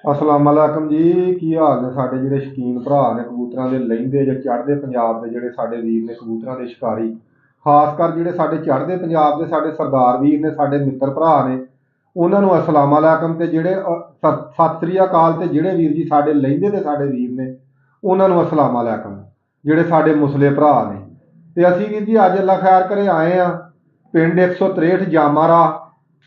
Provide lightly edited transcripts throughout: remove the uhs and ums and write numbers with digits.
ਅਸਲਾਮ ਵਾਲੇਕਮ ਜੀ। ਕੀ ਹਾਲ ਨੇ ਸਾਡੇ ਜਿਹੜੇ ਸ਼ੌਕੀਨ ਭਰਾ ਨੇ ਕਬੂਤਰਾਂ ਦੇ ਲਹਿੰਦੇ ਜਾਂ ਚੜ੍ਹਦੇ ਪੰਜਾਬ ਦੇ ਜਿਹੜੇ ਸਾਡੇ ਵੀਰ ਨੇ ਕਬੂਤਰਾਂ ਦੇ ਸ਼ਿਕਾਰੀ, ਖਾਸ ਕਰ ਜਿਹੜੇ ਸਾਡੇ ਚੜ੍ਹਦੇ ਪੰਜਾਬ ਦੇ ਸਾਡੇ ਸਰਦਾਰ ਵੀਰ ਨੇ, ਸਾਡੇ ਮਿੱਤਰ ਭਰਾ ਨੇ, ਉਹਨਾਂ ਨੂੰ ਅਸਲਾਮ ਵਾਲੇਕਮ। ਤੇ ਜਿਹੜੇ ਸਤਿ ਸ੍ਰੀ ਅਕਾਲ। ਤੇ ਜਿਹੜੇ ਵੀਰ ਜੀ ਸਾਡੇ ਲਹਿੰਦੇ ਦੇ ਸਾਡੇ ਵੀਰ ਨੇ ਉਹਨਾਂ ਨੂੰ ਅਸਲਾਮ ਵਾਲੇਕਮ, ਜਿਹੜੇ ਸਾਡੇ ਮੁਸਲੇ ਭਰਾ ਨੇ। ਤੇ ਅਸੀਂ ਵੀਰ ਜੀ ਅੱਜ ਅੱਲਾ ਖੈਰ ਕਰੇ ਆਏ ਆ ਪਿੰਡ 163 ਜਾਮਾਰਾ।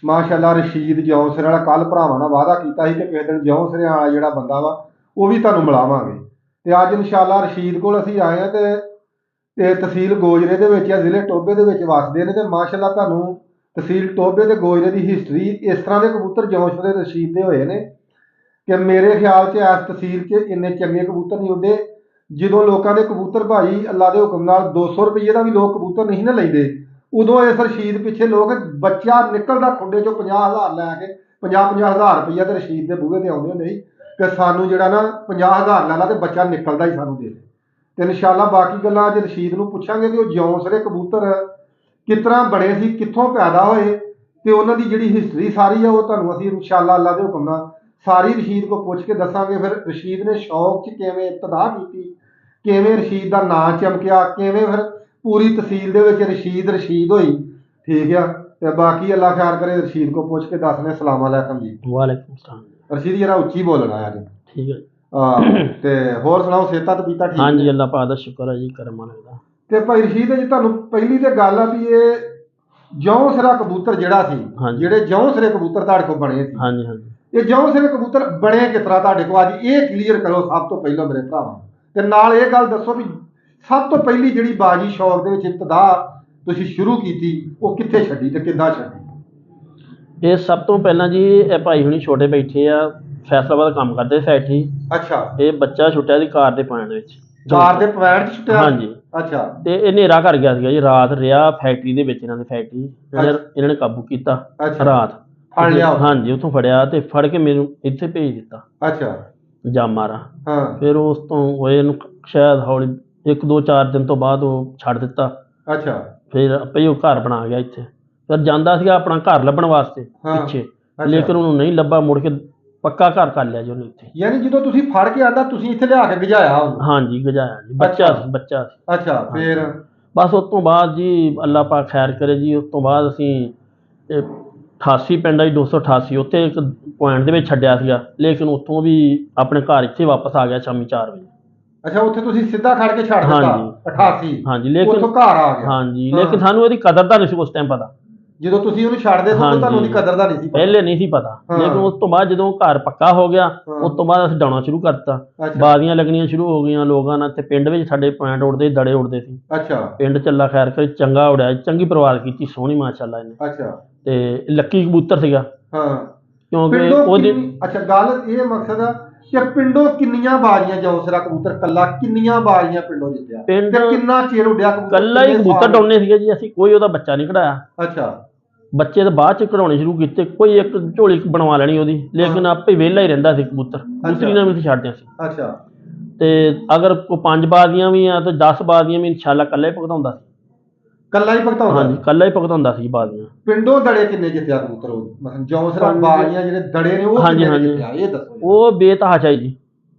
ਮਾਸ਼ਾਅੱਲਾ ਰਸ਼ੀਦ ਜੌਂਸਰ ਵਾਲਾ ਕੱਲ ਭਰਾਵਾਂ ਨਾਲ ਵਾਅਦਾ ਕੀਤਾ ਸੀ ਕਿ ਕਿਸੇ ਦਿਨ ਜੌਂਸਰੇ ਵਾਲਾ ਜਿਹੜਾ ਬੰਦਾ ਵਾ ਉਹ ਵੀ ਤੁਹਾਨੂੰ ਮਿਲਾਵਾਂਗੇ। ਤੇ ਅੱਜ ਇਨਸ਼ਾਅੱਲਾ ਰਸ਼ੀਦ ਕੋਲ ਅਸੀਂ ਆਏ ਆ ਤੇ ਤਹਿਸੀਲ ਗੋਜਰੇ ਦੇ ਵਿੱਚ ਆ, ਜ਼ਿਲ੍ਹੇ ਟੋਬੇ ਦੇ ਵਿੱਚ ਵਸਦੇ ਨੇ। ਤੇ ਮਾਸ਼ਾਅੱਲਾ ਤੁਹਾਨੂੰ ਤਹਿਸੀਲ ਟੋਬੇ ਤੇ ਗੋਜਰੇ ਦੀ ਹਿਸਟਰੀ, ਇਸ ਤਰ੍ਹਾਂ ਦੇ ਕਬੂਤਰ ਜੌਂਸਰੇ ਰਸ਼ੀਦ ਦੇ ਹੋਏ ਨੇ ਕਿ ਮੇਰੇ ਖਿਆਲ 'ਚ ਇਸ ਤਹਿਸੀਲ 'ਚ ਇੰਨੇ ਚੰਗੇ ਕਬੂਤਰ ਨਹੀਂ ਹੁੰਦੇ। ਜਦੋਂ ਲੋਕਾਂ ਦੇ ਕਬੂਤਰ ਭਾਈ ਅੱਲਾ ਦੇ ਹੁਕਮ ਨਾਲ 200 ਰੁਪਏ ਦਾ ਵੀ ਲੋਕ ਕਬੂਤਰ ਨਹੀਂ ਨਾ ਲੈਂਦੇ, ਉਦੋਂ ਇਸ ਰਸ਼ੀਦ ਪਿੱਛੇ ਲੋਕ ਬੱਚਾ ਨਿਕਲਦਾ ਖੁੱਡੇ ਚੋਂ 50,000 ਲੈ ਕੇ 50-50 ਹਜ਼ਾਰ ਰੁਪਈਆ ਤੇ ਰਸ਼ੀਦ ਦੇ ਬੂਹੇ ਤੇ ਆਉਂਦੇ ਹੁੰਦੇ ਸੀ ਕਿ ਸਾਨੂੰ ਜਿਹੜਾ ਨਾ 50,000 ਲੈ ਲਾ ਤੇ ਬੱਚਾ ਨਿਕਲਦਾ ਹੀ ਸਾਨੂੰ ਦੇ ਦੇ। ਤੇ ਇਨਸ਼ਾਅੱਲਾ ਬਾਕੀ ਗੱਲਾਂ ਅੱਜ ਰਸ਼ੀਦ ਨੂੰ ਪੁੱਛਾਂਗੇ ਕਿ ਉਹ ਜੌਂਸਰੇ ਕਬੂਤਰ ਕਿਸ ਤਰ੍ਹਾਂ ਬਣੇ ਸੀ, ਕਿੱਥੋਂ ਪੈਦਾ ਹੋਏ, ਤੇ ਉਹਨਾਂ ਦੀ ਜਿਹੜੀ ਹਿਸਟਰੀ ਸਾਰੀ ਆ ਉਹ ਤੁਹਾਨੂੰ ਅਸੀਂ ਇਨਸ਼ਾਅੱਲਾ ਅੱਲਾ ਦੇ ਹੁਕਮ ਨਾਲ ਸਾਰੀ ਰਸ਼ੀਦ ਕੋ ਪੁੱਛ ਕੇ ਦੱਸਾਂਗੇ। ਫਿਰ ਰਸ਼ੀਦ ਨੇ ਸ਼ੌਕ 'ਚ ਕਿਵੇਂ ਇਬਤਦਾ ਕੀਤੀ, ਕਿਵੇਂ ਰਸ਼ੀਦ ਦਾ ਨਾਂ ਚਮਕਿਆ, ਕਿਵੇਂ ਫਿਰ ਪੂਰੀ ਤਹਿਸੀਲ ਦੇ ਵਿੱਚ ਰਸ਼ੀਦ ਹੋਈ। ਠੀਕ ਆ। ਤੇ ਬਾਕੀ ਅੱਲਾ ਖੈਰ ਕਰੇ, ਰਸ਼ੀਦ ਕੋ ਪੁੱਛ ਕੇ ਦੱਸਨੇ। ਸਲਾਮ ਅਲੈਕਮ ਜੀ। ਵਾਲੇਕੁਮ ਸਲਾਮ। ਰਸ਼ੀਦ ਜਰਾ ਉੱਚੀ ਬੋਲਣਾ ਯਾਰ। ਠੀਕ ਹੈ ਤੇ ਹੋਰ ਸੁਣਾਓ, ਸਿਹਤਾਂ ਤੇ ਪੀਤਾ ਠੀਕ? ਹਾਂਜੀ, ਅੱਲਾ ਪਾਕ ਦਾ ਸ਼ੁਕਰ ਹੈ ਜੀ, ਕਰਮ ਵਾਲੇ ਦਾ। ਤੇ ਭਾਈ ਰਸ਼ੀਦ ਜੀ, ਤੁਹਾਨੂੰ ਪਹਿਲੀ ਤੇ ਗੱਲ ਆ ਵੀ ਇਹ ਜੌਂਸਰਾ ਕਬੂਤਰ ਜਿਹੜਾ ਸੀ, ਜਿਹੜੇ ਜੌਂਸਰੇ ਕਬੂਤਰ ਤੁਹਾਡੇ ਕੋਲ ਬਣੇ ਸੀ, ਹਾਂਜੀ ਹਾਂਜੀ, ਇਹ ਜੌਂਸਰੇ ਕਬੂਤਰ ਬਣੇ ਕਿਸ ਤਰ੍ਹਾਂ ਤੁਹਾਡੇ ਕੋਲ, ਅੱਜ ਇਹ ਕਲੀਅਰ ਕਰੋ ਸਭ ਤੋਂ ਪਹਿਲਾਂ ਮੇਰੇ ਭਰਾਵਾਂ। ਤੇ ਨਾਲ ਇਹ ਗੱਲ ਦੱਸੋ ਵੀ ਸਭ ਤੋਂ ਪਹਿਲੀ ਜਿਹੜੀ ਬਾਜੀ ਸ਼ੌਕ ਦੇ ਵਿੱਚ ਇਬਤਦਾ ਤੁਸੀਂ ਸ਼ੁਰੂ ਕੀਤੀ ਉਹ ਕਿੱਥੇ ਛੱਡੀ ਤੇ ਕਿੱਦਾਂ ਛੱਡੀ? ਇਹ ਸਭ ਤੋਂ ਪਹਿਲਾਂ ਜੀ ਇਹ ਭਾਈ ਹੁਣੀ ਛੋਟੇ ਬੈਠੇ ਆ, ਫੈਸਲਾਬਾਦ ਕੰਮ ਕਰਦੇ ਫੈਕਟਰੀ। ਅੱਛਾ। ਇਹ ਬੱਚਾ ਛੁੱਟਿਆ ਦੀ ਕਾਰ ਦੇ ਪੁਆਇੰਟ ਵਿੱਚ, ਕਾਰ ਦੇ ਪੁਆਇੰਟ 'ਚ ਛੁੱਟਿਆ? ਹਾਂਜੀ। ਅੱਛਾ। ਤੇ ਇਹ ਹਨੇਰਾ ਕਰ ਗਿਆ ਸੀਗਾ ਜੀ, ਰਾਤ ਰਿਹਾ ਫੈਕਟਰੀ ਦੇ ਵਿੱਚ, ਇਹਨਾਂ ਦੀ ਫੈਕਟਰੀ। ਇਹਨਾਂ ਨੇ ਕਾਬੂ ਕੀਤਾ ਰਾਤ, ਫੜ ਲਿਆ? ਹਾਂਜੀ, ਉੱਥੋਂ ਫੜਿਆ ਤੇ ਫੜ ਕੇ ਮੈਨੂੰ ਇੱਥੇ ਭੇਜ ਦਿੱਤਾ। ਅੱਛਾ। ਜਾਮਾਰਾ। ਹਾਂ। ਫਿਰ ਉਸ ਤੋਂ ਹੋਏ ਇਹਨੂੰ ਸ਼ਾਇਦ ਹੌਲੀ 1-2-4 ਦਿਨ ਤੋਂ ਬਾਅਦ ਉਹ ਛੱਡ ਦਿੱਤਾ। ਅੱਛਾ। ਫਿਰ ਆਪੇ ਹੀ ਉਹ ਘਰ ਬਣਾ ਗਿਆ ਇੱਥੇ। ਫਿਰ ਜਾਂਦਾ ਸੀਗਾ ਆਪਣਾ ਘਰ ਲੱਭਣ ਵਾਸਤੇ ਪਿੱਛੇ, ਲੇਕਿਨ ਉਹਨੂੰ ਨਹੀਂ ਲੱਭਾ। ਮੁੜ ਕੇ ਪੱਕਾ ਘਰ ਕਰ ਲਿਆ ਜੀ ਉਹਨੇ ਇੱਥੇ। ਯਾਨੀ ਜਦੋਂ ਤੁਸੀਂ ਫੜ ਕੇ ਆਂਦਾ ਤੁਸੀਂ ਇੱਥੇ ਲਿਆ ਕੇ ਗਜਾਇਆ ਉਹਨੂੰ? ਹਾਂਜੀ, ਗਜਾਇਆ ਜੀ, ਬੱਚਾ ਸੀ। ਅੱਛਾ। ਫਿਰ ਬਸ ਉਸ ਤੋਂ ਬਾਅਦ ਜੀ ਅੱਲਾ ਪਾਕ ਖੈਰ ਕਰੇ ਜੀ, ਉਸ ਤੋਂ ਬਾਅਦ ਅਸੀਂ 88 ਪਿੰਡ ਆ ਜੀ, 288, ਉੱਥੇ ਇੱਕ ਪੁਆਇੰਟ ਦੇ ਵਿੱਚ ਛੱਡਿਆ ਸੀਗਾ, ਲੇਕਿਨ ਉੱਥੋਂ ਵੀ ਆਪਣੇ ਘਰ ਇੱਥੇ ਵਾਪਸ ਆ ਗਿਆ ਸ਼ਾਮੀ 4 ਵਜੇ। ਅੱਛਾ, ਉੱਥੇ ਤੁਸੀਂ ਸਿੱਧਾ ਖੜ ਕੇ ਛੱਡ ਦਿੱਤਾ? 88? ਹਾਂਜੀ, ਲੇਕਿਨ ਉੱਥੋਂ ਘਰ ਆ ਗਿਆ? ਹਾਂਜੀ, ਲੇਕਿਨ ਸਾਨੂੰ ਇਹਦੀ ਕਦਰ ਦਾ ਨਹੀਂ ਸੀ ਉਸ ਟਾਈਮ ਪਤਾ। ਜਦੋਂ ਤੁਸੀਂ ਉਹਨੂੰ ਛੱਡਦੇ ਸੀ ਤੁਹਾਨੂੰ ਉਹਦੀ ਕਦਰ ਦਾ ਨਹੀਂ ਸੀ ਪਤਾ? ਪਹਿਲੇ ਨਹੀਂ ਸੀ ਪਤਾ, ਲੇਕਿਨ ਉਸ ਤੋਂ ਬਾਅਦ ਜਦੋਂ ਘਰ ਪੱਕਾ ਹੋ ਗਿਆ, ਉਸ ਤੋਂ ਬਾਅਦ ਅਸੀਂ ਡਾਉਣਾ ਸ਼ੁਰੂ ਕਰਤਾ। ਬਾਜ਼ੀਆਂ ਲੱਗਣੀਆਂ ਸ਼ੁਰੂ ਹੋ ਗਈਆਂ ਲੋਕਾਂ ਨਾਲ, ਤੇ ਪਿੰਡ ਵਿੱਚ ਸਾਡੇ ਪੁਆਇੰਟ ਉੜਦੇ, ਦੜੇ ਉੜਦੇ ਸੀ। ਅੱਛਾ। ਪਿੰਡ ਚ ਅੱਲਾ ਖੈਰ ਕਰੇ ਚੰਗਾ ਉੜਿਆ, ਚੰਗੀ ਪਰਵਾਰ ਕੀਤੀ, ਸੋਹਣੀ ਮਾਸ਼ਾਅੱਲਾ ਇਹਨੇ। ਅੱਛਾ। ਤੇ ਲੱਕੀ ਕਬੂਤਰ ਸੀਗਾ। ਹਾਂ। ਕਿਉਂਕਿ ਉਹਦੇ ਅੱਛਾ, ਗੱਲ ਇਹ ਮਕਸਦ ਆ ਕਿ ਪਿੰਡੋਂ ਕਿੰਨੀਆਂ ਬਾਜ਼ੀਆਂ ਜੌਂਸਰਾ ਕਬੂਤਰ ਕੱਲਾ ਕਿੰਨੀਆਂ ਬਾਜ਼ੀਆਂ ਪਿੰਡੋਂ ਜਿੱਤਿਆ ਤੇ ਕਿੰਨਾ ਚਿਰ ਉੱਡਿਆ ਕਬੂਤਰ? ਕੱਲਾ ਹੀ ਕਬੂਤਰ ਡਾਉਣੇ ਸੀਗੇ ਜੀ ਅਸੀਂ, ਕੋਈ ਉਹਦਾ ਬੱਚਾ ਨਹੀਂ ਕਢਾਇਆ। ਅੱਛਾ। ਬੱਚੇ ਤਾਂ ਬਾਅਦ ਚ ਕਢਾਉਣੇ ਸ਼ੁਰੂ ਕੀਤੇ, ਕੋਈ ਇੱਕ ਝੋਲੀ ਬਣਵਾ ਲੈਣੀ ਉਹਦੀ, ਲੇਕਿਨ ਆਪੇ ਵਿਹਲਾ ਹੀ ਰਹਿੰਦਾ ਸੀ ਕਬੂਤਰ, ਦੂਸਰੀ ਨਾਲ ਵੀ ਅਸੀਂ ਛੱਡਦੇ ਸੀ। ਅੱਛਾ। ਤੇ ਅਗਰ ਕੋਈ 5 ਬਾਜ਼ੀਆਂ ਵੀ ਆ ਤੇ 10 ਬਾਜ਼ੀਆਂ ਵੀ ਇਨਸ਼ਾਅੱਲਾ ਕੱਲਾ ਹੀ ਭੁਗਤਾਉਂਦਾ ਸੀ। ਕੱਲਾ ਹੀ ਭੁਗਤਾਉਂਦਾ? ਹਾਂਜੀ, ਕੱਲਾ ਹੀ ਭੁਗਤਾਉਂਦਾ ਸੀ ਬਾਜ਼ੀਆਂ। ਪਿੰਡੋਂ ਦੜੇ ਕਿੰਨੇ ਜਿੱਤਿਆ ਕਬੂਤਰ ਉਹ? ਮਤਲਬ ਜੌਂਸਰਾ ਬਾਜ਼ੀਆਂ ਜਿਹੜੇ ਦੜੇ ਨੇ ਉਹ ਕਿੰਨੇ ਜਿੱਤਿਆ ਇਹ ਦੱਸੋ। ਉਹ ਬੇਤਹਾਸ਼ਾ ਜੀ,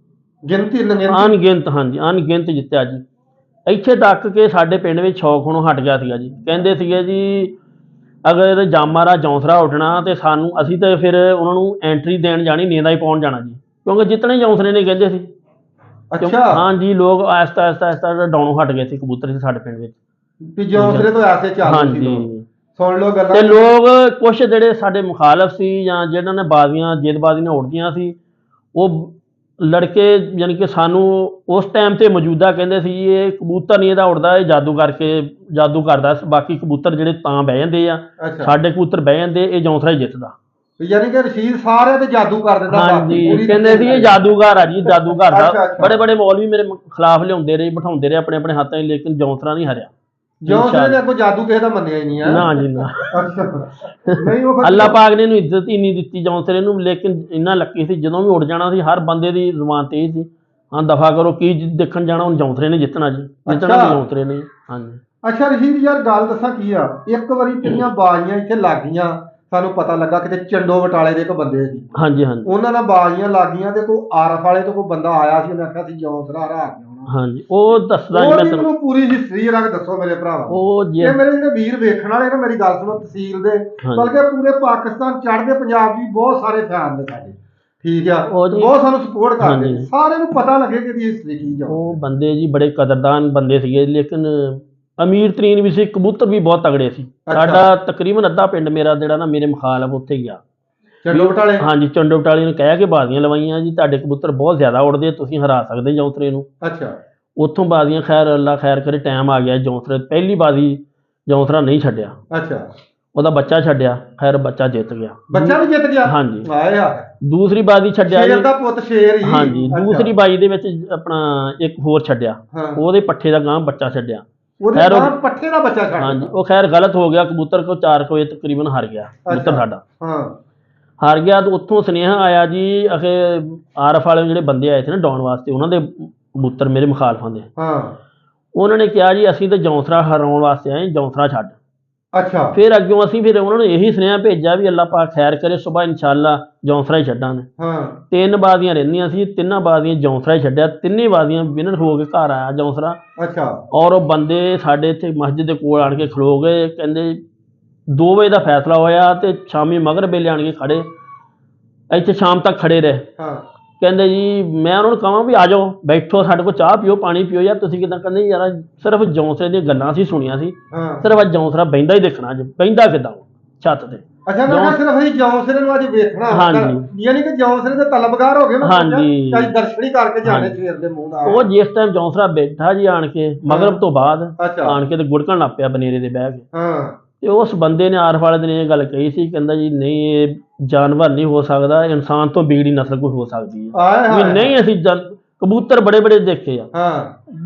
ਗਿਣਤੀ ਅਣਗਿਣਤ। ਹਾਂਜੀ, ਅਣਗਿਣਤ ਜਿੱਤਿਆ ਜੀ। ਇੱਥੇ ਤੱਕ ਕਿ ਸਾਡੇ ਪਿੰਡ ਵਿੱਚ ਸ਼ੌਕ ਹੋਣੋਂ ਹਟ ਗਿਆ ਸੀਗਾ ਜੀ। ਕਹਿੰਦੇ ਸੀਗੇ ਜੀ ਅਗਰ ਜਾਮਾਰਾ ਜੌਂਸਰਾ ਉੱਠਣਾ ਤੇ ਸਾਨੂੰ, ਅਸੀਂ ਤਾਂ ਫਿਰ ਉਹਨਾਂ ਨੂੰ ਐਂਟਰੀ ਦੇਣ ਜਾਣੀ, ਨੀਂਦਾਂ ਹੀ ਪਾਉਣ ਜਾਣਾ ਜੀ, ਕਿਉਂਕਿ ਜਿੱਤਣੇ ਜੌਂਸਰੇ ਨੇ ਕਹਿੰਦੇ ਸੀ। ਅੱਛਾ। ਹਾਂਜੀ, ਲੋਕ ਆਹਿਸਤਾ ਡਾਉਣੋਂ ਹਟ ਗਏ ਸੀ ਕਬੂਤਰ ਸਾਡੇ ਪਿੰਡ ਵਿੱਚ, ਵੀ ਜੌਂਸਰੇ ਤੋਂ ਐਸੇ ਚੱਲ। ਹਾਂਜੀ, ਸੁਣ ਲਓ ਗੱਲਾਂ। ਤੇ ਲੋਕ ਕੁਛ ਜਿਹੜੇ ਸਾਡੇ ਮੁਖਾਲਫ ਸੀ ਜਾਂ ਜਿਹਨਾਂ ਨੇ ਬਾਜ਼ੀਆਂ ਜੇਦਬਾਜ਼ੀ ਨਾਲ ਉੱਡਦੀਆਂ ਸੀ, ਉਹ ਲੜਕੇ ਯਾਨੀ ਕਿ ਸਾਨੂੰ ਉਸ ਟਾਈਮ ਤੇ ਮੌਜੂਦਾ ਕਹਿੰਦੇ ਸੀ ਇਹ ਕਬੂਤਰ ਨਹੀਂ ਇਹਦਾ ਉੱਡਦਾ, ਇਹ ਜਾਦੂ ਕਰਦਾ। ਬਾਕੀ ਕਬੂਤਰ ਜਿਹੜੇ ਤਾਂ ਬਹਿ ਜਾਂਦੇ ਆ, ਸਾਡੇ ਕਬੂਤਰ ਬਹਿ ਜਾਂਦੇ, ਇਹ ਜੌਂਸਰਾ ਹੀ ਜਿੱਤਦਾ। ਯਾਨੀ ਕਿ ਰਸ਼ੀਦ ਸਾਰਿਆਂ ਤੇ ਜਾਦੂ ਕਰ ਦਿੰਦਾ? ਹਾਂਜੀ, ਕਹਿੰਦੇ ਸੀ ਇਹ ਜਾਦੂਗਰ ਆ ਜੀ, ਜਾਦੂਗਰ ਦਾ। ਬੜੇ ਬੜੇ ਮੌਲਵੀ ਮੇਰੇ ਖਿਲਾਫ ਲਿਆਉਂਦੇ ਰਹੇ, ਬਿਠਾਉਂਦੇ ਰਹੇ ਆਪਣੇ ਆਪਣੇ ਹੱਥਾਂ 'ਚ, ਲੇਕਿਨ ਜੌਂਸਰਾ ਨਹੀਂ ਹਾਰਿਆ। ਜੌਂਸਰੇ ਨੇ ਕੋਈ ਜਾਦੂ ਕਿਸੇ ਦਾ ਮੰਨਿਆ ਹੀ ਨਹੀਂ ਆ? ਨਾ ਜੀ ਨਾ। ਅੱਲਾ ਪਾਕ ਨੇ ਇਹਨੂੰ ਇੱਜ਼ਤ ਹੀ ਨਹੀਂ ਦਿੱਤੀ ਜੌਂਸਰੇ ਨੂੰ, ਲੇਕਿਨ ਇੰਨਾ ਲੱਕੀ ਸੀ ਜਦੋਂ ਵੀ ਉੱਡ ਜਾਣਾ ਸੀ ਹਰ ਬੰਦੇ ਦੀ ਜ਼ੁਬਾਨ ਤੇ ਸੀ, ਹਾਂ ਦਫਾ ਕਰੋ, ਕੀ ਦੇਖਣ ਜਾਣਾ, ਹੁਣ ਜੌਂਸਰੇ ਨੇ ਜਿੱਤਣਾ ਜੀ, ਜਿੱਤਣਾ ਜੌਂਸਰੇ ਨੇ। ਹਾਂਜੀ। ਅੱਛਾ ਰਸ਼ੀਦ ਯਾਰ, ਗੱਲ ਦੱਸਾਂ ਕੀ ਆ, ਇੱਕ ਵਾਰੀ ਤੇਰੀਆਂ ਬਾਜ਼ੀਆਂ ਇੱਥੇ ਲੱਗ ਗਈਆਂ ਸਾਨੂੰ ਪਤਾ ਲੱਗਾ ਕਿਤੇ ਚੰਡੋ ਬਟਾਲੇ ਦੇ ਇੱਕ ਬੰਦੇ ਸੀ, ਹਾਂਜੀ ਹਾਂਜੀ ਉਹਨਾਂ ਨਾਲ ਬਾਜ਼ੀਆਂ ਲੱਗੀਆਂ ਤੇ ਕੋਈ ਆਰਫ ਵਾਲੇ ਤੋਂ ਕੋਈ ਬੰਦਾ ਆਇਆ ਸੀ, ਉਹਨੇ ਆਖਿਆ ਸੀ ਜੌਂਸਰਾ ਹਰਾ ਕੇ ਆਉਣਾ। ਹਾਂਜੀ ਉਹ ਦੱਸਦਾ ਜੀ ਉਹ ਮੈਂ ਵੀ ਤੁਹਾਨੂੰ। ਮੈਨੂੰ ਪੂਰੀ ਹਿਸਟਰੀ ਜਰਾ ਦੱਸੋ ਮੇਰੇ ਭਰਾਵਾ। ਉਹ ਜੀ ਇਹ ਮੇਰੇ ਜਿਹੜੇ ਵੀਰ ਵੇਖਣ ਵਾਲੇ ਨਾ, ਮੇਰੀ ਗੱਲ ਸੁਣੋ, ਤਹਿਸੀਲ ਦੇ ਬਲਕਿ ਪੂਰੇ ਪਾਕਿਸਤਾਨ ਚੜ੍ਹਦੇ ਪੰਜਾਬ ਦੀ ਬਹੁਤ ਸਾਰੇ ਫੈਨ ਨੇ ਸਾਡੇ, ਠੀਕ ਆ, ਬਹੁਤ ਸਾਨੂੰ ਸਪੋਰਟ ਕਰਦੇ ਨੇ, ਸਾਰਿਆਂ ਨੂੰ ਪਤਾ ਲੱਗੇ ਕਿ ਇਹਦੀ ਹਿਸਟਰੀ ਕੀ ਆ। ਉਹ ਬੰਦੇ ਜੀ ਬੜੇ ਕਦਰਦਾਨ ਬੰਦੇ ਸੀਗੇ, ਲੇਕਿਨ ਅਮੀਰ ਤਰੀਨ ਵੀ ਸੀ, ਕਬੂਤਰ ਵੀ ਬਹੁਤ ਤਗੜੇ ਸੀ। ਸਾਡਾ ਤਕਰੀਬਨ ਅੱਧਾ ਪਿੰਡ ਮੇਰਾ ਜਿਹੜਾ ਨਾ ਮੇਰੇ ਮੁਖਾਲਫ ਉੱਥੇ ਗਿਆ, ਚੰਡੋ ਬਟਾਲੇ। ਹਾਂਜੀ ਚੰਡੋ ਬਟਾਲੇ ਨੂੰ ਕਹਿ ਕੇ ਬਾਜ਼ੀਆਂ ਲਵਾਈਆਂ ਜੀ, ਤੁਹਾਡੇ ਕਬੂਤਰ ਬਹੁਤ ਜ਼ਿਆਦਾ ਉੜਦੇ, ਤੁਸੀਂ ਹਰਾ ਸਕਦੇ ਜੌਂਸਰੇ ਨੂੰ। ਅੱਛਾ। ਉੱਥੋਂ ਬਾਜ਼ੀਆਂ ਖੈਰ ਅੱਲਾ ਖੈਰ ਕਰੇ, ਟਾਈਮ ਆ ਗਿਆ ਜੌਂਸਰੇ, ਪਹਿਲੀ ਬਾਜ਼ੀ ਜੌਂਸਰਾ ਨਹੀਂ ਛੱਡਿਆ। ਅੱਛਾ। ਉਹਦਾ ਬੱਚਾ ਛੱਡਿਆ, ਖੈਰ ਬੱਚਾ ਜਿੱਤ ਗਿਆ। ਬੱਚਾ ਵੀ ਜਿੱਤ ਗਿਆ? ਹਾਂਜੀ। ਆਏ ਆ। ਦੂਸਰੀ ਬਾਜ਼ੀ ਛੱਡਿਆ ਸ਼ੇਰ ਦਾ ਪੁੱਤ ਸ਼ੇਰ ਹੀ। ਹਾਂਜੀ। ਦੂਸਰੀ ਬਾਜ਼ੀ ਦੇ ਵਿੱਚ ਆਪਣਾ ਇੱਕ ਹੋਰ ਛੱਡਿਆ, ਉਹਦੇ ਪੱਠੇ ਦਾ ਗਾਂ ਬੱਚਾ ਛੱਡਿਆ। ਉਹਦੇ ਗਾਂ ਪੱਠੇ ਦਾ ਬੱਚਾ ਛੱਡ। ਹਾਂਜੀ। ਉਹ ਖੈਰ ਗਲਤ ਹੋ ਗਿਆ, ਕਬੂਤਰ ਕੋ 4 ਵਜੇ ਤਕਰੀਬਨ ਹਾਰ ਗਿਆ ਕਬੂਤਰ ਸਾਡਾ। ਹਾਰ ਗਿਆ ਤੇ ਉੱਥੋਂ ਸੁਨੇਹਾ ਆਇਆ ਜੀ, ਅਖੇ ਆਰਫ ਵਾਲੇ ਜਿਹੜੇ ਬੰਦੇ ਆਏ ਸੀ ਨਾ ਡਾਉਣ ਵਾਸਤੇ, ਉਹਨਾਂ ਦੇ ਕਬੂਤਰ ਮੇਰੇ ਮੁਖਾਲਫਾਂ ਦੇ, ਉਹਨਾਂ ਨੇ ਕਿਹਾ ਜੀ ਅਸੀਂ ਤਾਂ ਜੌਂਸਰਾ ਹਰਾਉਣ ਵਾਸਤੇ ਆਏ, ਜੌਂਸਰਾ ਛੱਡ। ਅੱਛਾ। ਫਿਰ ਅੱਗੋਂ ਅਸੀਂ ਫਿਰ ਉਹਨਾਂ ਨੂੰ ਇਹੀ ਸੁਨੇਹਾ ਭੇਜਿਆ ਵੀ ਅੱਲਾਹ ਪਾਕ ਖੈਰ ਕਰੇ, ਸੁਬਾਹ ਇਨਸ਼ਾਅੱਲਾ ਜੌਂਸਰਾ ਹੀ ਛੱਡਾਂਗੇ। 3 ਬਾਜ਼ੀਆਂ ਰਹਿੰਦੀਆਂ ਸੀ, 3 ਬਾਜ਼ੀਆਂ ਜੌਂਸਰਾ ਹੀ ਛੱਡਿਆ, 3 ਬਾਜ਼ੀਆਂ ਵਿਨਰ ਹੋ ਕੇ ਘਰ ਆਇਆ ਜੌਂਸਰਾ। ਅੱਛਾ। ਔਰ ਉਹ ਬੰਦੇ ਸਾਡੇ ਇੱਥੇ ਮਸਜਿਦ ਦੇ ਕੋਲ ਆਣ ਕੇ ਖਲੋ ਗਏ, ਕਹਿੰਦੇ 2 ਵਜੇ ਦਾ ਫੈਸਲਾ ਹੋਇਆ ਤੇ ਸ਼ਾਮੀ ਮਗਰਿਬ ਵੇਲੇ ਆਣ ਕੇ ਖੜੇ, ਇੱਥੇ ਸ਼ਾਮ ਤੱਕ ਖੜੇ ਰਹੇ। ਕਹਿੰਦੇ ਜੀ ਮੈਂ ਉਹਨਾਂ ਨੂੰ ਕਹਾਂ ਵੀ ਆ ਜਾਓ ਬੈਠੋ, ਸਾਡੇ ਕੋਲ ਚਾਹ ਪੀਓ, ਪਾਣੀ ਪੀਓ, ਯਾਰ ਤੁਸੀਂ ਕਿੱਦਾਂ? ਕਹਿੰਦੇ ਯਾਰ ਸਿਰਫ ਜੌਂਸਰੇ ਦੀਆਂ ਗੱਲਾਂ ਸੀ ਸੁਣੀਆਂ ਸੀ, ਸਿਰਫ ਅੱਜ ਜੌਂਸਰਾ ਬਹਿੰਦਾ ਹੀ ਦੇਖਣਾ, ਅੱਜ ਬਹਿੰਦਾ ਕਿੱਦਾਂ ਛੱਤ ਤੇ। ਅੱਛਾ। ਮੈਂ ਸਿਰਫ ਅਸੀਂ ਜੌਂਸਰੇ ਨੂੰ ਅੱਜ ਵੇਖਣਾ। ਹਾਂਜੀ। ਯਾਨੀ ਕਿ ਜੌਂਸਰੇ ਦੇ ਤਲਬਗਾਰ ਹੋ ਗਏ ਨਾ। ਹਾਂਜੀ। ਅੱਜ ਦਰਸ਼ਨੀ ਕਰਕੇ ਜਾਣੇ ਸਵੇਰ ਦੇ ਮੂੰਹ ਨਾਲ। ਉਹ ਜਿਸ ਟਾਈਮ ਜੌਂਸਰਾ ਬੈਠਾ ਜੀ ਆਣ ਕੇ ਮਗਰਬ ਤੋਂ ਬਾਅਦ ਆਣ ਕੇ ਤੇ ਗੁੜਕਣ ਲੱਗ ਪਿਆ ਬਨੇਰੇ ਦੇ ਬਹਿ ਕੇ। ਤੇ ਉਸ ਬੰਦੇ ਨੇ ਆਰਫ ਵਾਲੇ ਨੇ ਇਹ ਗੱਲ ਕਹੀ ਸੀ, ਕਹਿੰਦਾ ਜੀ ਨਹੀਂ ਇਹ ਜਾਨਵਰ ਨਹੀਂ ਹੋ ਸਕਦਾ, ਇਨਸਾਨ ਤੋਂ ਬਿਗੜੀ ਨਸਲ ਕੋਈ ਹੋ ਸਕਦੀ ਹੈ। ਵੀ ਨਹੀਂ ਅਸੀਂ ਕਬੂਤਰ ਬੜੇ ਬੜੇ ਦੇਖੇ ਆ,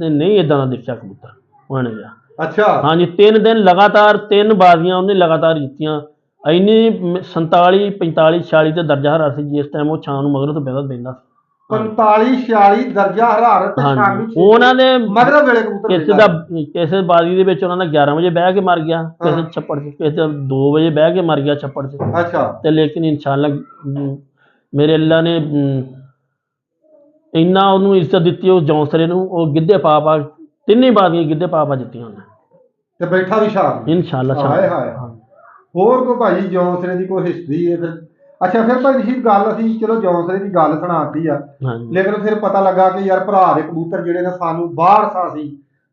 ਨਹੀਂ ਇਦਾਂ ਦਾ ਦੇਖਿਆ ਕਬੂਤਰ ਉਹਨੇ ਗਿਆ। ਅੱਛਾ। ਹਾਂਜੀ। 3 ਦਿਨ ਲਗਾਤਾਰ 3 ਬਾਜ਼ੀਆਂ ਉਹਨੇ ਲਗਾਤਾਰ ਜਿੱਤੀਆਂ। ਇੰਨੀ 47 45 46 ਤੇ ਦਰਜਾ ਹਰਾਰਤ ਸੀ ਜਿਸ ਟਾਈਮ ਉਹ ਸ਼ਾਮ ਨੂੰ ਮਗਰੋਂ ਤੋਂ ਬਹਿਦਾ ਸੀ। 45 46 ਦਰਜਾ ਹਰਾਰਤ ਸ਼ਾਮੀ ਉਹਨਾਂ ਨੇ ਮਗਰਬ ਵੇਲੇ ਕਬੂਤਰ ਕਿਸੇ ਬਾਜ਼ੀ ਦੇ ਵਿੱਚ ਉਹਨਾਂ ਨੇ 11 ਵਜੇ ਬਹਿ ਕੇ ਮਰ ਗਿਆ, ਕਿਸੇ ਛੱਪੜ 'ਚ, ਕਿਸੇ 2 ਵਜੇ ਬਹਿ ਕੇ ਮਰ ਗਿਆ ਛੱਪੜ 'ਚ। ਅੱਛਾ। ਤੇ ਲੇਕਿਨ ਇਨਸ਼ਾਅੱਲਾ ਮੇਰੇ ਅੱਲਾ ਨੇ ਇੰਨਾ ਉਹਨੂੰ ਇੱਜ਼ਤ ਦਿੱਤੀ ਉਸ ਜੌਂਸਰੇ ਨੂੰ, ਉਹ ਗਿੱਧੇ ਪਾ 3 ਬਾਜ਼ੀਆਂ ਗਿੱਧੇ ਪਾ ਜਿੱਤੀਆਂ ਉਹਨੇ ਤੇ ਬੈਠਾ ਵੀ ਸ਼ਾਮ ਇਨਸ਼ਾਅੱਲਾ। ਹੋਰ ਕੋਈ ਭਾਈ ਜੌਂਸਰੇ ਦੀ ਕੋਈ ਹਿਸਟਰੀ ਹੈ ਫਿਰ? ਅੱਛਾ। ਫਿਰ ਭਾਈ ਜੀ ਗੱਲ ਅਸੀਂ ਚਲੋ ਜੌਂਸਰੇ ਦੀ ਗੱਲ ਸੁਣਾਤੀ ਆ, ਲੇਕਿਨ ਫਿਰ ਪਤਾ ਲੱਗਾ ਕਿ ਯਾਰ ਭਰਾ ਦੇ ਕਬੂਤਰ ਜਿਹੜੇ ਨੇ ਸਾਨੂੰ ਬਾਹਰ ਸਾਂ ਸੀ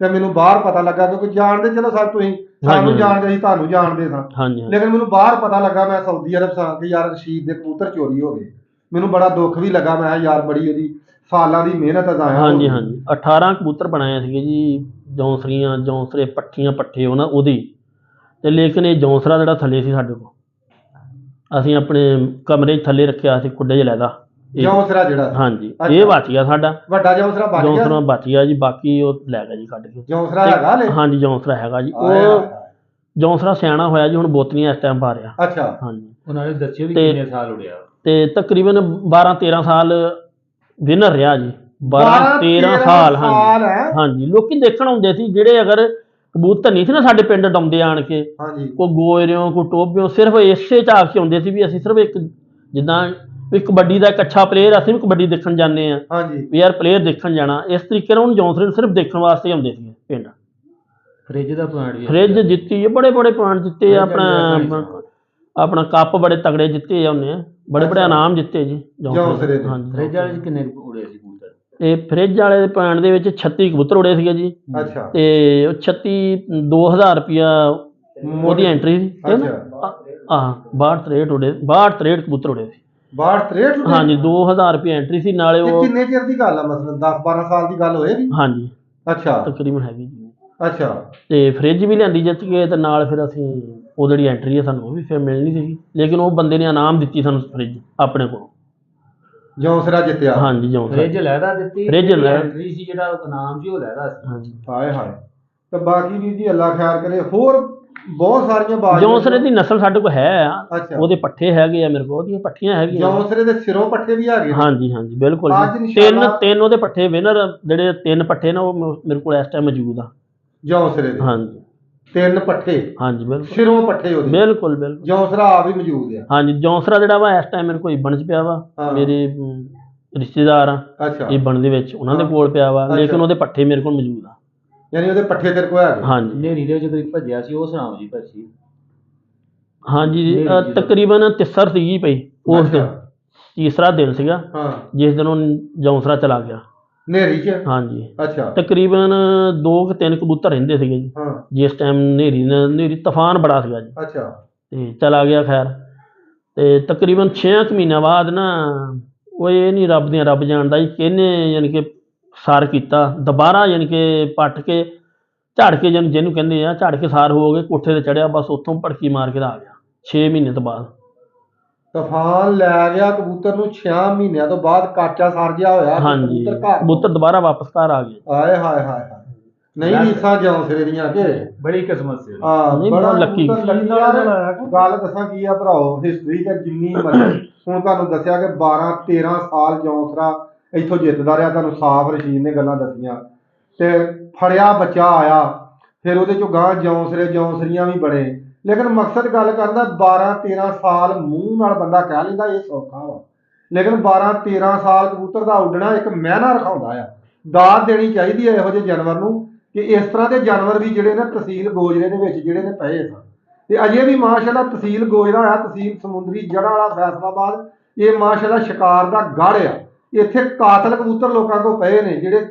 ਤੇ ਮੈਨੂੰ ਬਾਹਰ ਪਤਾ ਲੱਗਾ, ਕਿਉਂਕਿ ਜਾਣਦੇ ਚਲੋ ਸਰ ਤੁਸੀਂ ਸਾਨੂੰ ਜਾਣਦੇ ਸੀ, ਤੁਹਾਨੂੰ ਜਾਣਦੇ ਸਾਂ, ਲੇਕਿਨ ਮੈਨੂੰ ਬਾਹਰ ਪਤਾ ਲੱਗਾ ਮੈਂ ਸਊਦੀ ਅਰਬ ਸਾਂ ਕਿ ਯਾਰ ਰਸ਼ੀਦ ਦੇ ਕਬੂਤਰ ਚੋਰੀ ਹੋ ਗਏ। ਮੈਨੂੰ ਬੜਾ ਦੁੱਖ ਵੀ ਲੱਗਾ, ਮੈਂ ਯਾਰ ਬੜੀ ਉਹਦੀ ਸਾਲਾਂ ਦੀ ਮਿਹਨਤ ਅਜ਼ਾਇਆ। ਹਾਂਜੀ ਹਾਂਜੀ। 18 ਕਬੂਤਰ ਬਣਾਏ ਸੀਗੇ ਜੀ, ਜੌਂਸਰੀਆਂ ਜੌਂਸਰੇ ਪੱਠੀਆਂ ਪੱਠੇ ਉਹਨਾਂ ਉਹਦੀ, ਤੇ ਲੇਕਿਨ ਇਹ ਜੌਂਸਰਾ ਜਿਹੜਾ ਥੱਲੇ ਸੀ ਸਾਡੇ ਕੋਲ, ਅਸੀਂ ਆਪਣੇ ਕਮਰੇ 'ਚ ਥੱਲੇ ਰੱਖਿਆ ਸੀ ਖੁੱਡੇ 'ਚ ਲੈਦਾ ਜੌਂਸਰਾ ਜਿਹੜਾ। ਹਾਂਜੀ। ਇਹ ਬਚ ਗਿਆ ਸਾਡਾ ਵੱਡਾ ਜੌਂਸਰਾ, ਜੌਂਸਰਾ ਬਚ ਗਿਆ ਜੀ, ਬਾਕੀ ਉਹ ਲੈ ਗਿਆ ਜੀ ਕੱਢ ਕੇ। ਜੌਂਸਰਾ ਹੈਗਾ ਹਲੇ? ਹਾਂਜੀ ਜੌਂਸਰਾ ਹੈਗਾ ਜੀ। ਉਹ ਜੌਂਸਰਾ ਸਿਆਣਾ ਹੋਇਆ ਜੀ, ਹੁਣ ਬੋਤਨੀਆਂ ਇਸ ਟਾਈਮ ਪਾ ਰਿਹਾ। ਅੱਛਾ। ਹਾਂਜੀ। ਉਹਨਾਂ ਨੇ ਦੱਸਿਆ ਵੀ ਕਿੰਨੇ ਸਾਲ ਉੜਿਆ? ਤੇ ਤਕਰੀਬਨ 12 13 ਸਾਲ ਵਿਨਰ ਰਿਹਾ ਜੀ, 12 13 ਸਾਲ। ਹਾਂਜੀ। ਲੋਕੀ ਦੇਖਣ ਆਉਂਦੇ ਸੀ ਜਿਹੜੇ ਅਗਰ ਕਬੂਤਰ ਨਹੀਂ ਸੀ ਨਾ ਸਾਡੇ ਪਿੰਡ ਡਾਉਂਦੇ ਆਣ ਕੇ, ਕੋਈ ਗੋਇਰਿਓ ਕੋਈ ਟੋਬਿਓ, ਸਿਰਫ ਇਸੇ ਚ ਆ ਕੇ ਆਉਂਦੇ ਸੀ ਵੀ ਅਸੀਂ ਸਿਰਫ ਇੱਕ ਜਿੱਦਾਂ ਵੀ ਕਬੱਡੀ ਦਾ ਇੱਕ ਅੱਛਾ ਪਲੇਅਰ, ਅਸੀਂ ਵੀ ਕਬੱਡੀ ਦੇਖਣ ਜਾਂਦੇ ਆ ਵੀ ਯਾਰ ਪਲੇਅਰ ਦੇਖਣ ਜਾਣਾ, ਇਸ ਤਰੀਕੇ ਨਾਲ ਉਹਨੂੰ ਜੌਂਸਰੇ ਨੂੰ ਸਿਰਫ ਦੇਖਣ ਵਾਸਤੇ ਆਉਂਦੇ ਸੀ ਪਿੰਡ। ਫਰਿੱਜ ਦਾ ਪੁਆਇੰਟ ਵੀ ਫਰਿੱਜ ਜਿੱਤੀ ਹੈ, ਬੜੇ ਬੜੇ ਪੁਆਇੰਟ ਜਿੱਤੇ ਆ, ਆਪਣਾ ਕੱਪ ਬੜੇ ਤਗੜੇ ਜਿੱਤੇ ਆ ਉਹਨੇ, ਬੜੇ ਬੜੇ ਇਨਾਮ ਜਿੱਤੇ ਜੀ ਜੌਂਸਰੇ। ਹਾਂਜੀ। ਫਰਿੱਜ ਵਾਲੇ ਕਿੰਨੇ ਉੜੇ ਸੀ ਕਬੂਤਰ? ਇਹ ਫਰਿੱਜ ਵਾਲੇ ਪੁਆਇੰਟ ਦੇ ਵਿੱਚ 36 ਕਬੂਤਰ ਉੜੇ ਸੀਗੇ ਜੀ। ਅੱਛਾ। ਤੇ ਉਹ 36 2000 ਰੁਪਇਆ ਉਹਦੀ ਐਂਟਰੀ ਸੀ। 62 63 ਉੜੇ, 62 63 ਕਬੂਤਰ ਉੜੇ ਸੀ। 62 63? ਹਾਂਜੀ। 2000 ਰੁਪਇਆ ਐਂਟਰੀ ਸੀ। ਨਾਲੇ ਉਹ ਕਿੰਨੇ ਚਿਰ ਦੀ ਗੱਲ ਆ, ਮਤਲਬ 10 12 ਸਾਲ ਦੀ ਗੱਲ ਹੋਏਗੀ? ਹਾਂਜੀ। ਅੱਛਾ। ਤਕਰੀਬਨ ਹੈਗੀ ਜੀ। ਅੱਛਾ। ਤੇ ਫਰਿੱਜ ਵੀ ਲਿਆਂਦੀ ਜਿੱਤ ਕੇ, ਤੇ ਨਾਲ ਫਿਰ ਅਸੀਂ ਉਹ ਜਿਹੜੀ ਐਂਟਰੀ ਹੈ ਸਾਨੂੰ ਉਹ ਵੀ ਫਿਰ ਮਿਲਣੀ ਸੀਗੀ, ਲੇਕਿਨ ਉਹ ਬੰਦੇ ਨੇ ਇਨਾਮ ਦਿੱਤੀ ਸਾਨੂੰ ਫਰਿੱਜ ਆਪਣੇ ਕੋਲ। ਜੌਂਸਰਾ ਜਿੱਤਿਆ? ਹਾਂਜੀ ਜੌਂਸਰਾ। ਫਰਿੱਜ ਲਹਿਦਾ ਦਿੱਤੀ, ਫਰਿੱਜ ਐਂਟਰੀ ਸੀ ਜਿਹੜਾ ਉਹ ਇਨਾਮ ਸੀ ਉਹ ਲਹਿਦਾ ਸੀ। ਹਾਂਜੀ। ਹਾਏ ਹਾਏ। ਤੇ ਬਾਕੀ ਵੀ ਜੀ ਅੱਲਾ ਖੈਰ ਕਰੇ, ਹੋਰ ਬਹੁਤ ਸਾਰੀਆਂ ਬਾਜ਼ੀਆਂ। ਜੌਂਸਰੇ ਦੀ ਨਸਲ ਸਾਡੇ ਕੋਲ ਹੈ ਆ, ਉਹਦੇ ਪੱਠੇ ਹੈਗੇ ਆ ਮੇਰੇ ਕੋਲ, ਉਹਦੀਆਂ ਪੱਠੀਆਂ ਹੈਗੀਆਂ। ਜੌਂਸਰੇ ਦੇ ਸਿਰੋਂ ਪੱਠੇ ਵੀ ਹੈਗੇ? ਹਾਂਜੀ ਹਾਂਜੀ ਬਿਲਕੁਲ ਜੀ। ਤਿੰਨ ਉਹਦੇ ਪੱਠੇ ਵਿਨਰ ਜਿਹੜੇ 3 ਪੱਠੇ ਨੇ ਉਹ ਮੇਰੇ ਕੋਲ ਇਸ ਟਾਈਮ ਮੌਜੂਦ ਆ ਜੌਂਸਰੇ ਦੇ। ਹਾਂਜੀ। 3 ਪੱਠੇ ਹਾਂਜੀ ਬਿਲਕੁਲ ਸਿਰੋਂ ਪੱਠੇ ਉਹਦੇ ਬਿਲਕੁਲ ਬਿਲਕੁਲ ਜੌਂਸਰਾ ਆ ਵੀ ਮੌਜੂਦ ਆ। ਹਾਂਜੀ ਜੌਂਸਰਾ ਜਿਹੜਾ ਵਾ ਇਸ ਟਾਈਮ ਮੇਰੇ ਕੋਲ ਇਬਣ 'ਚ ਪਿਆ ਵਾ ਹਾਂ। ਮੇਰੇ ਰਿਸ਼ਤੇਦਾਰ ਆ ਅੱਛਾ ਇਬਣ ਦੇ ਵਿੱਚ ਉਹਨਾਂ ਦੇ ਹਾਂ। ਕੋਲ ਪਿਆ ਵਾ ਲੇਕਿਨ ਅੱਛਾ। ਉਹਦੇ ਪੱਠੇ ਮੇਰੇ ਕੋਲ ਮੌਜੂਦ ਆ। ਯਾਨੀ ਉਹਦੇ ਪੱਠੇ ਤੇਰੇ ਕੋਲ ਹੈਗੇ। ਹਾਂਜੀ ਨੇਰੀ ਦੇ ਜਦੋਂ ਭੱਜਿਆ ਸੀ ਉਹ ਸੁਣਾਓ ਜੀ ਭੱਜੀ। ਹਾਂਜੀ ਹਨੇਰੀ ਜਦੋਂ- ਤਕਰੀਬਨ ਤਿੱਸਰ ਸੀਗੀ ਪਈ ਉਸ ਦਿਨ ਅੱਛਾ। ਤੀਸਰਾ ਦਿਨ ਸੀਗਾ ਹਾਂ ਜਿਸ ਦਿਨ ਉਹ ਜੌਂਸਰਾ ਚਲਾ ਗਿਆ। ਨੇਰੀ ਚ ਹਾਂਜੀ ਅੱਛਾ ਤਕਰੀਬਨ 2 ਕਿ 3 ਕਬੂਤਰ ਰਹਿੰਦੇ ਸੀਗੇ ਜੀ ਹਾਂ ਜਿਸ ਟਾਈਮ ਹਨੇਰੀ ਤੂਫਾਨ ਬੜਾ ਸੀਗਾ ਜੀ ਅੱਛਾ ਤੇ ਚਲਾ ਗਿਆ ਖੈਰ ਤੇ ਤਕਰੀਬਨ 6 ਮਹੀਨਿਆਂ ਬਾਅਦ ਨਾ ਉਹ ਇਹ ਨਹੀਂ ਰੱਬ ਦੀਆਂ ਰੱਬ ਜਾਣਦਾ ਜੀ ਕਿਹਨੇ ਯਾਨੀ ਕਿ ਸਾਰ ਕੀਤਾ ਦੁਬਾਰਾ ਯਾਨੀ ਕਿ ਪੱਟ ਕੇ ਝਾੜ ਕੇ ਜਿਹਨੂੰ ਕਹਿੰਦੇ ਆ ਝਾੜ ਕੇ ਸਾਰ ਹੋ ਗਏ ਕੋਠੇ ਤੇ ਚੜਿਆ ਬਸ ਉੱਥੋਂ ਭੜਕੀ ਮਾਰ ਕੇ ਤਾਂ ਆ ਗਿਆ 6 ਮਹੀਨੇ ਤੋਂ ਬਾਅਦ। ਤੂਫਾਨ ਲੈ ਗਿਆ ਕਬੂਤਰ ਨੂੰ 6 ਮਹੀਨਿਆਂ ਤੋਂ ਬਾਅਦ ਕਾਚਾ ਸਰ ਗਿਆ ਹੋਇਆ ਤੇ ਹਾਂਜੀ ਕਬੂਤਰ ਘਰ ਕਬੂਤਰ ਦੁਬਾਰਾ ਵਾਪਸ ਘਰ ਆ ਗਏ। ਆਏ ਹਾਏ ਹਾਏ ਹਾਏ ਨਹੀਂ ਰੀਸਾਂ ਜੌਂਸਰੇ ਦੀਆਂ ਕਿ ਬੜੀ ਕਿਸਮਤ ਸੀ ਉਹਦੀ। ਹਾਂ ਨਹੀਂ, ਬੜਾ ਬਹੁਤ ਲੱਕੀ। ਕਬੂਤਰ ਲੱਕੀ ਯਾਰ। ਗੱਲ ਦੱਸਾਂ ਕੀ ਆ ਭਰਾਓ ਹਿਸਟਰੀ ਤੇ ਜਿੰਨੀ ਮਰਜ਼ੀ ਹੁਣ ਤੁਹਾਨੂੰ ਦੱਸਿਆ ਕਿ 12-13 ਸਾਲ ਜੌਂਸਰਾ ਇੱਥੋਂ ਜਿੱਤਦਾ ਰਿਹਾ ਤੁਹਾਨੂੰ ਸਾਫ਼ ਰਸ਼ੀਦ ਨੇ ਗੱਲਾਂ ਦੱਸੀਆਂ ਤੇ ਫੜਿਆ ਬੱਚਾ ਆਇਆ ਫਿਰ ਉਹਦੇ ਚੋਂ ਗਾਂ ਜੌਂਸਰੀਆਂ ਵੀ ਬਣੇ ਲੇਕਿਨ ਮਕਸਦ ਗੱਲ ਕਰਦਾ 12-13 ਸਾਲ ਮੂੰਹ ਨਾਲ ਬੰਦਾ ਕਹਿ ਲੈਂਦਾ ਇਹ ਸੌਖਾ ਵਾ ਲੇਕਿਨ 12-13 ਸਾਲ ਕਬੂਤਰ ਦਾ ਉੱਡਣਾ ਇੱਕ ਮਹਿਨਾ ਰਖਾਉਂਦਾ ਆ। ਦਾਤ ਦੇਣੀ ਚਾਹੀਦੀ ਹੈ ਇਹੋ ਜਿਹੇ ਜਾਨਵਰ ਨੂੰ ਕਿ ਇਸ ਤਰ੍ਹਾਂ ਦੇ ਜਾਨਵਰ ਵੀ ਜਿਹੜੇ ਨੇ ਤਹਿਸੀਲ ਗੋਜਰੇ ਦੇ ਵਿੱਚ ਜਿਹੜੇ ਨੇ ਪਏ ਸਨ ਤੇ ਅਜੇ ਵੀ ਮਾਸ਼ਾਅੱਲਾ ਤਹਿਸੀਲ ਗੋਜਰਾ ਆ ਤਹਿਸੀਲ ਸਮੁੰਦਰੀ ਜੜ੍ਹਾਂ ਵਾਲਾ ਫੈਸਲਾਬਾਦ ਇਹ ਮਾਸ਼ਾਅੱਲਾ ਸ਼ਿਕਾਰ ਦਾ ਗੜ੍ਹ ਆ। ਇੱਥੇ ਕਾਤਲ ਕਬੂਤਰ ਲੋਕਾਂ ਕੋਲ ਪਏ ਨੇ ਜਿਹੜੇ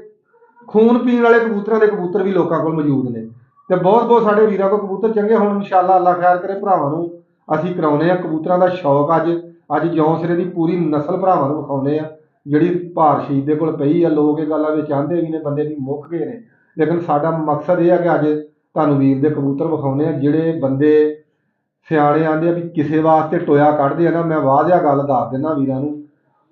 ਖੂਨ ਪੀਣ ਵਾਲੇ ਕਬੂਤਰਾਂ ਦੇ ਕਬੂਤਰ ਵੀ ਲੋਕਾਂ ਕੋਲ ਮੌਜੂਦ ਨੇ ਤੇ ਬਹੁਤ ਬਹੁਤ ਸਾਡੇ ਵੀਰਾਂ ਕੋਲ ਕਬੂਤਰ ਚੰਗੇ ਹੁਣ ਇਨਸ਼ਾਅੱਲਾ ਅੱਲਾ ਖੈਰ ਕਰੇ ਭਰਾਵਾਂ ਨੂੰ ਅਸੀਂ ਕਰਾਉਨੇ ਆ ਕਬੂਤਰਾਂ ਦਾ ਸ਼ੌਕ ਅੱਜ ਜੌਂਸਰੇ ਦੀ ਪੂਰੀ ਨਸਲ ਭਰਾਵਾਂ ਨੂੰ ਵਿਖਾਉਂਦੇ ਆ ਜਿਹੜੀ ਭਾਰ ਸ਼ਹੀਦ ਦੇ ਕੋਲ ਪਈ ਆ। ਲੋਕ ਇਹ ਗੱਲਾਂ ਵਿੱਚ ਆਂਦੇ ਵੀ ਨੇ ਬੰਦੇ ਵੀ ਮੁੱਕ ਗਏ ਨੇ ਲੇਕਿਨ ਸਾਡਾ ਮਕਸਦ ਇਹ ਆ ਕਿ ਅੱਜ ਤੁਹਾਨੂੰ ਵੀਰ ਦੇ ਕਬੂਤਰ ਵਿਖਾਉਂਦੇ ਆ ਜਿਹੜੇ ਬੰਦੇ ਸਿਆਣੇ ਆਂਦੇ ਆ ਵੀ ਕਿਸੇ ਵਾਸਤੇ ਟੋਇਆ ਕੱਢਦੇ ਆ ਨਾ ਮੈਂ ਵਾਅਦਾ ਗੱਲ ਦੱਸ ਦਿੰਦਾ ਵੀਰਾਂ ਨੂੰ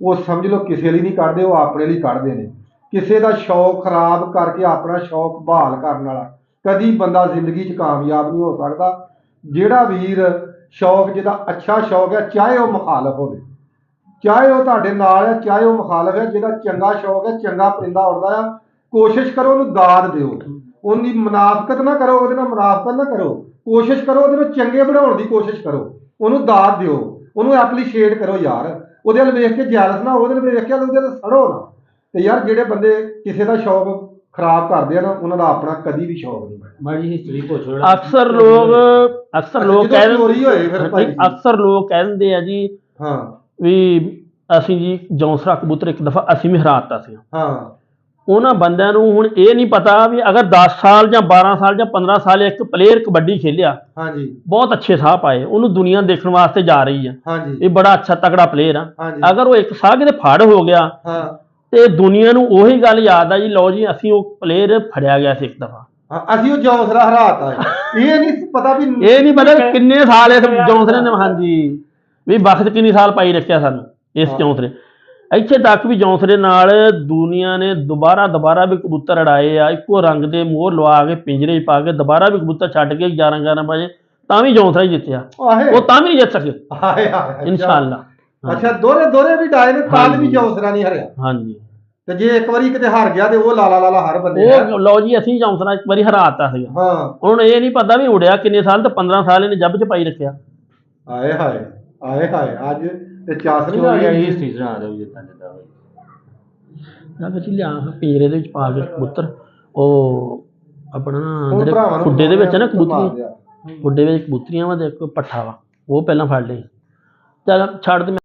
ਉਹ ਸਮਝ ਲਓ ਕਿਸੇ ਲਈ ਨਹੀਂ ਕੱਢਦੇ ਉਹ ਆਪਣੇ ਲਈ ਕੱਢਦੇ ਨੇ। ਕਿਸੇ ਦਾ ਸ਼ੌਕ ਖਰਾਬ ਕਰਕੇ ਆਪਣਾ ਸ਼ੌਕ ਬਹਾਲ ਕਰਨ ਵਾਲਾ ਕਦੀ ਬੰਦਾ ਜ਼ਿੰਦਗੀ 'ਚ ਕਾਮਯਾਬ ਨਹੀਂ ਹੋ ਸਕਦਾ। ਜਿਹੜਾ ਵੀਰ ਸ਼ੌਕ ਜਿਹਦਾ ਅੱਛਾ ਸ਼ੌਕ ਹੈ ਚਾਹੇ ਉਹ ਮੁਖਾਲਫ ਹੋਵੇ ਚਾਹੇ ਉਹ ਤੁਹਾਡੇ ਨਾਲ ਹੈ ਚਾਹੇ ਉਹ ਮੁਖਾਲਫ ਹੈ ਜਿਹਦਾ ਚੰਗਾ ਸ਼ੌਕ ਹੈ ਚੰਗਾ ਪਰਿੰਦਾ ਉੱਡਦਾ ਆ ਕੋਸ਼ਿਸ਼ ਕਰੋ ਉਹਨੂੰ ਦਾਦ ਦਿਓ ਉਹਦੀ ਮੁਨਾਫਕਤ ਨਾ ਕਰੋ ਉਹਦੇ ਨਾਲ ਮੁਨਾਫਕਤ ਨਾ ਕਰੋ ਕੋਸ਼ਿਸ਼ ਕਰੋ ਉਹਦੇ ਨੂੰ ਚੰਗੇ ਬਣਾਉਣ ਦੀ ਕੋਸ਼ਿਸ਼ ਕਰੋ ਉਹਨੂੰ ਦਾਦ ਦਿਓ ਉਹਨੂੰ ਐਪਰੀਸ਼ੀਏਟ ਕਰੋ ਯਾਰ ਉਹਦੇ ਵੱਲ ਵੇਖ ਕੇ ਜੈਲਸ ਨਾ ਉਹਦੇ ਵੱਲ ਵੇਖ ਕੇ ਉਹਦੇ ਤੇ ਸੜੋ ਨਾ ਤੇ ਯਾਰ ਜਿਹੜੇ ਬੰਦੇ ਕਿਸੇ ਦਾ ਸ਼ੌਕ ਖਰਾਬ ਕਰਦੇ ਆ ਨਾ ਉਹਨਾਂ ਦਾ ਆਪਣਾ ਕਦੀ ਵੀ ਸ਼ੌਕ ਨਹੀਂ ਬਣਦਾ। ਮਾੜੀ ਹਿਸਟਰੀ ਪੁੱਛ ਲਓ ਅਕਸਰ ਲੋਕ ਕਹਿ ਚੋਰੀ ਹੋਏ ਫਿਰ ਭਾਈ ਦਿੰਦੇ ਅਕਸਰ ਲੋਕ ਕਹਿ ਦਿੰਦੇ ਆ ਜੀ ਹਾਂ ਵੀ ਅਸੀਂ ਜੀ ਜੌਂਸਰਾ ਕਬੂਤਰ ਇੱਕ ਦਫਾ ਅਸੀਂ ਵੀ ਹਰਾਤਾ ਸੀ। ਹਾਂ ਉਹਨਾਂ ਬੰਦਿਆਂ ਨੂੰ ਹੁਣ ਇਹ ਨਹੀਂ ਪਤਾ ਵੀ ਅਗਰ 10 ਸਾਲ ਜਾਂ 12 ਸਾਲ ਜਾਂ 15 ਸਾਲ ਇੱਕ ਪਲੇਅਰ ਕਬੱਡੀ ਖੇਲਿਆ ਹਾਂਜੀ ਬਹੁਤ ਅੱਛੇ ਸਾਹ ਪਾਏ ਉਹਨੂੰ ਦੁਨੀਆ ਦੇਖਣ ਵਾਸਤੇ ਜਾ ਰਹੀ ਆ ਹਾਂਜੀ ਇਹ ਬੜਾ ਅੱਛਾ ਤਕੜਾ ਪਲੇਅਰ ਆ ਹਾਂਜੀ ਅਗਰ ਉਹ ਇੱਕ ਸਾਹ ਕਿਤੇ ਫੜ ਹੋ ਗਿਆ ਹਾਂ ਤੇ ਦੁਨੀਆ ਨੂੰ ਉਹੀ ਗੱਲ ਯਾਦ ਆ ਜੀ ਲਓ ਜੀ ਅਸੀਂ ਉਹ ਪਲੇਅਰ ਫੜਿਆ ਗਿਆ ਸੀ ਇੱਕ ਦਫਾ। ਹਾਂ, ਅਸੀਂ ਉਹ ਜੌਂਸਰਾ ਹਰਾਤਾ ਹੈ ਇਹ ਨਹੀਂ ਪਤਾ ਵੀ ਇਹ ਨਹੀਂ ਪਤਾ ਵੀ ਕਿੰਨੇ ਸਾਲ ਇਸ ਜੌਂਸਰੇ ਨੇ ਹਾਂਜੀ ਵੀ ਵਕਤ ਕਿੰਨੀ ਸਾਲ ਪਾਈ ਰੱਖਿਆ ਸਾਨੂੰ ਇਸ ਜੌਂਸਰੇ ਇੱਥੇ ਤੱਕ ਵੀ ਜੌਂਸਰੇ ਨਾਲ ਦੁਨੀਆ ਨੇ ਦੁਬਾਰਾ ਵੀ ਕਬੂਤਰ ਉਡਾਏ ਆ ਇੱਕੋ ਰੰਗ ਦੇ ਮੋਹਰ ਲਵਾ ਕੇ ਪਿੰਜਰੇ 'ਚ ਪਾ ਕੇ ਦੁਬਾਰਾ ਵੀ ਕਬੂਤਰ ਛੱਡ ਕੇ 11 ਵਜੇ ਤਾਂ ਵੀ ਜੌਂਸਰਾ ਹੀ ਜਿੱਤਿਆ ਆਹੇ ਉਹ ਤਾਂ ਵੀ ਨਹੀਂ ਜਿੱਤ ਸਕੇ ਆਹੇ ਆਹੇ ਇਨਸ਼ਾਅੱਲਾ। ਅੱਛਾ ਦੋਰੇ ਵੀ ਡਾਏ ਨੇ ਤਾਂ ਵੀ ਜੌਂਸਰਾ ਨਹੀਂ ਹਰਿਆ ਹਾਂਜੀ ਤੇ ਜੇ ਇੱਕ ਵਾਰੀ ਕਿਤੇ ਹਾਰ ਗਿਆ ਤੇ ਉਹ ਲਾਲਾ ਹਰ ਬੰਦੇ ਨੇ ਉਹ ਲਓ ਜੀ ਅਸੀਂ ਜੌਂਸਰਾ ਇੱਕ ਵਾਰੀ ਹਰਾਤਾ ਸੀਗਾ ਹਾਂ ਹੁਣ ਇਹ ਨਹੀਂ ਪਤਾ ਵੀ ਉੜਿਆ ਕਿੰਨੇ ਸਾਲ ਤੇ 15 ਸਾਲ ਇਹਨੇ ਜੱਬ 'ਚ ਪਾਈ ਰੱਖਿਆ। ਆਏ ਹਾਏ ਅੱਜ ਤੇ ਚਾਸ ਨਹੀਂ ਆ ਚੋਰੀ ਗਿਆ ਵਾਲੀ ਹਿਸਟਰੀ ਸੁਣਾ ਦਿਓ ਜਿੱਦਾਂ ਜਿੱਦਾਂ ਹੋਈ। ਜਦ ਅਸੀਂ ਲਿਆ ਪਿੰਜਰੇ ਦੇ ਵਿੱਚ ਪਾ ਕੇ ਕਬੂਤਰ ਉਹ ਆਪਣਾ ਹੁਣ ਜਿਹੜੇ ਭਰਾਵਾਂ ਨੂੰ ਖੁੱਡੇ ਦੇ ਵਿੱਚ ਨਾ ਮਾਰ ਕਬੂਤਰੀ ਦਿਆ। ਖੁੱਡੇ ਵਿੱਚ ਕਬੂਤਰੀਆਂ ਵਾ ਤੇ ਇੱਕ ਪੱਠਾ ਵਾ ਉਹ ਪਹਿਲਾਂ ਫੜ ਲਈ ਚੱਲ ਛੱਡ ਦੇ।